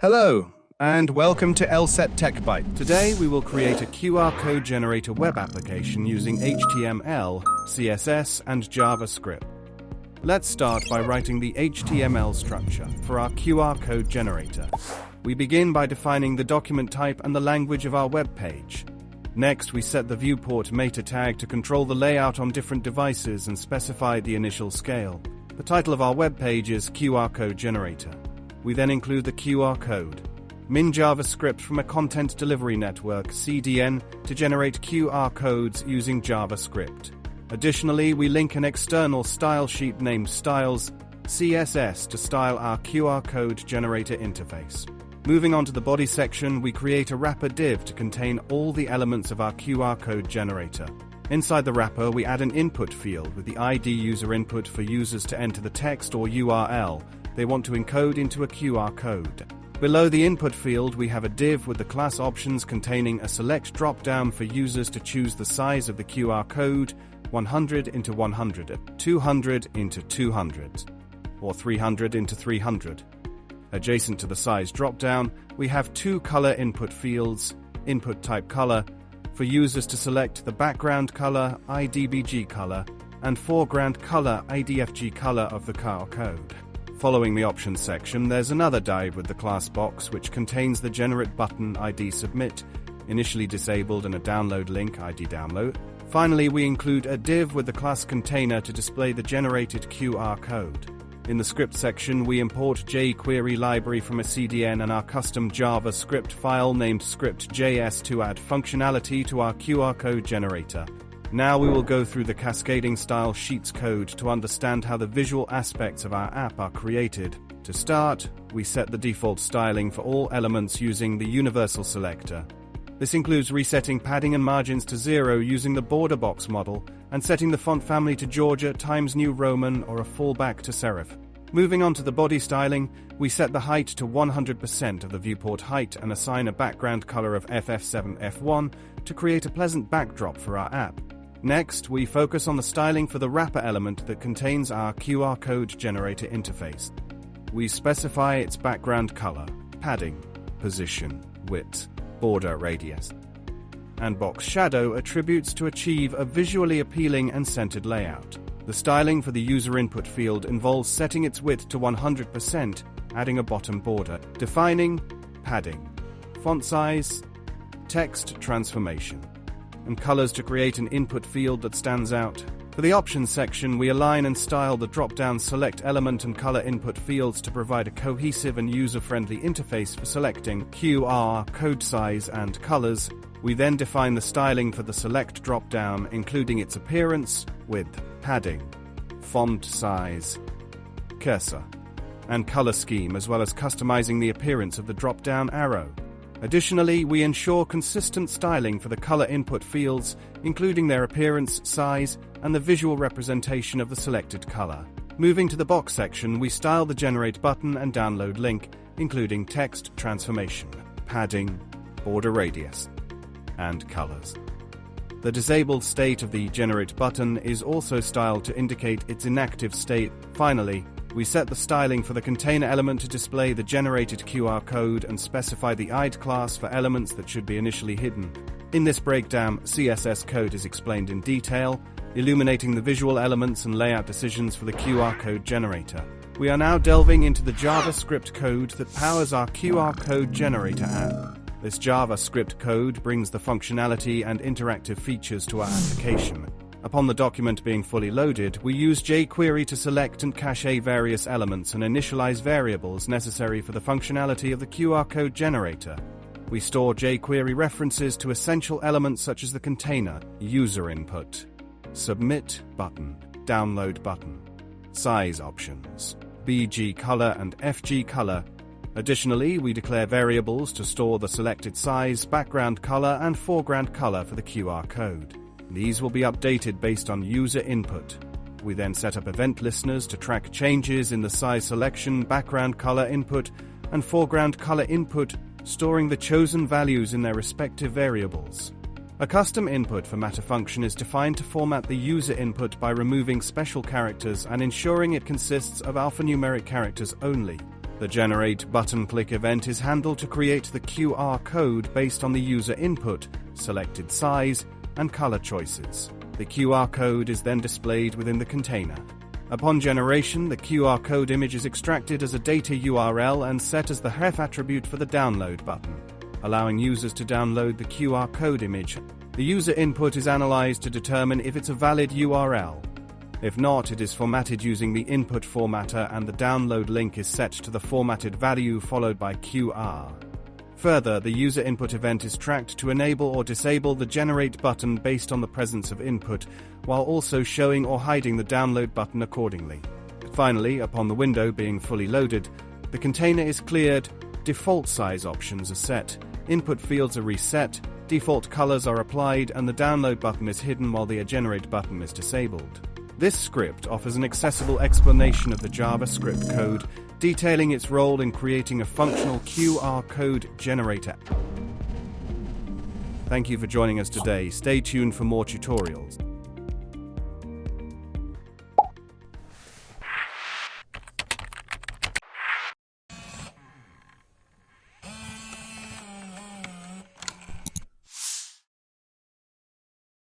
Hello, and welcome to LSET Tech Byte. Today we will create a QR code generator web application using HTML, CSS, and JavaScript. Let's start by writing the HTML structure for our QR code generator. We begin by defining the document type and the language of our web page. Next, we set the viewport meta tag to control the layout on different devices and specify the initial scale. The title of our web page is QR code generator. We then include the QR code. Min JavaScript from a content delivery network, CDN, to generate QR codes using JavaScript. Additionally, we link an external style sheet named Styles, CSS, to style our QR code generator interface. Moving on to the body section, we create a wrapper div to contain all the elements of our QR code generator. Inside the wrapper, we add an input field with the ID user input for users to enter the text or URL they want to encode into a QR code. Below the input field, we have a div with the class options containing a select drop-down for users to choose the size of the QR code, 100 into 100, 200 into 200, or 300 into 300. Adjacent to the size drop-down, we have two color input fields, input type color, for users to select the background color, IDBG color, and foreground color, IDFG color of the QR code. Following the options section, there's another div with the class box which contains the generate button ID submit, initially disabled, and a download link ID download. Finally, we include a div with the class container to display the generated QR code. In the script section, we import jQuery library from a CDN and our custom JavaScript file named script.js to add functionality to our QR code generator. Now we will go through the cascading style sheets code to understand how the visual aspects of our app are created. To start, we set the default styling for all elements using the universal selector. This includes resetting padding and margins to 0 using the border box model and setting the font family to Georgia, Times New Roman, or a fallback to serif. Moving on to the body styling, we set the height to 100% of the viewport height and assign a background color of FF7F1 to create a pleasant backdrop for our app. Next, we focus on the styling for the wrapper element that contains our QR code generator interface. We specify its background color, padding, position, width, border radius, and box shadow attributes to achieve a visually appealing and centered layout. The styling for the user input field involves setting its width to 100%, adding a bottom border, defining padding, font size, text transformation, and colors to create an input field that stands out. For the options section, we align and style the drop-down select element and color input fields to provide a cohesive and user-friendly interface for selecting QR code size and colors. We then define the styling for the select drop-down, including its appearance, width, padding, font size, cursor, and color scheme, as well as customizing the appearance of the drop-down arrow. Additionally, we ensure consistent styling for the color input fields, including their appearance, size, and the visual representation of the selected color. Moving to the box section, we style the generate button and download link, including text transformation, padding, border radius, and colors. The disabled state of the generate button is also styled to indicate its inactive state. Finally, we set the styling for the container element to display the generated QR code and specify the ID class for elements that should be initially hidden. In this breakdown, CSS code is explained in detail, illuminating the visual elements and layout decisions for the QR code generator. We are now delving into the JavaScript code that powers our QR code generator app. This JavaScript code brings the functionality and interactive features to our application. Upon the document being fully loaded, we use jQuery to select and cache various elements and initialize variables necessary for the functionality of the QR code generator. We store jQuery references to essential elements such as the container, user input, submit button, download button, size options, BG color and FG color. Additionally, we declare variables to store the selected size, background color, and foreground color for the QR code. These will be updated based on user input. We then set up event listeners to track changes in the size selection, background color input, and foreground color input, storing the chosen values in their respective variables. A custom input formatter function is defined to format the user input by removing special characters and ensuring it consists of alphanumeric characters only. The generate button click event is handled to create the QR code based on the user input, selected size, and color choices. The QR code is then displayed within the container. Upon generation, the QR code image is extracted as a data URL and set as the ref attribute for the download button, allowing users to download the QR code image. The user input is analyzed to determine if it's a valid URL. If not, it is formatted using the input formatter and the download link is set to the formatted value followed by QR. Further, the user input event is tracked to enable or disable the generate button based on the presence of input, while also showing or hiding the download button accordingly. Finally, upon the window being fully loaded, the container is cleared, default size options are set, input fields are reset, default colors are applied, and the download button is hidden while the generate button is disabled. This script offers an accessible explanation of the JavaScript code, detailing its role in creating a functional QR code generator. Thank you for joining us today. Stay tuned for more tutorials.